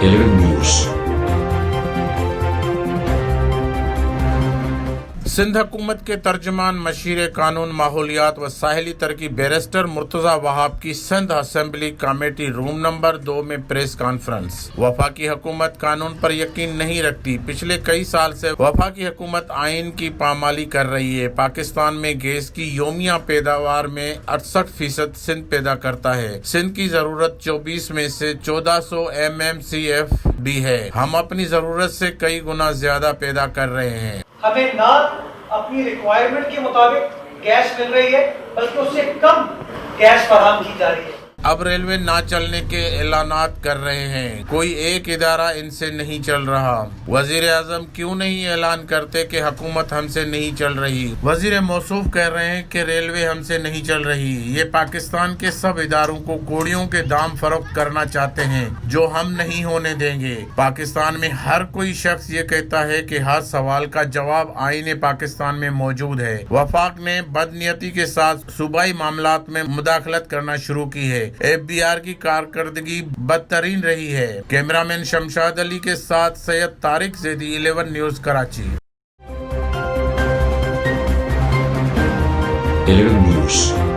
11 News. Sindh हुकूमत के तर्जमान machine कानून माहौलियात व साहिली तरक्की बैरिस्टर मुर्तजा वहाब की Sindh assembly committee room number 2 में प्रेस कॉन्फ्रेंस। वफाकी हुकूमत कानून पर यकीन नहीं रखती। पिछले कई साल से वफाकी हुकूमत आइन की पामाली कर रही है। पाकिस्तान में गैस की योमिया पैदावार में 68% सिंध पैदा करता है। सिंध की जरूरत 24 में से 1400 MMCF भी है। हम अपनी जरूरत से कई गुना ज्यादा पैदा कर रहे हैं। हमें ना अपनी रिक्वायरमेंट के मुताबिक गैस मिल रही है, बल्कि उससे कम गैस फराहम की जा रही है। अब रेलवे ना चलने के ऐलानात कर रहे हैं। कोई एक इदारा इनसे नहीं चल रहा। वजीर आजम क्यों नहीं ऐलान करते कि हुकूमत हमसे नहीं चल रही। वजीर मौसूफ कह रहे हैं कि रेलवे हमसे नहीं चल रही। ये पाकिस्तान के सब इदारों को कोड़ियों के दाम फरोख्त करना चाहते हैं, जो हम नहीं होने देंगे। पाकिस्तान में हर कोई शख्स ये कहता है कि हर सवाल का जवाब आईने पाकिस्तान में मौजूद है। वफाक ने बदनीयती के साथ सूबाई मामलात में मुदाखलत करना शुरू की है। FBR की कारकर्दगी बदतरीन रही है। कैमरामैन शमशाद अली के साथ सैयद तारिक ज़ैदी, 11 न्यूज़ कराची। 11 News.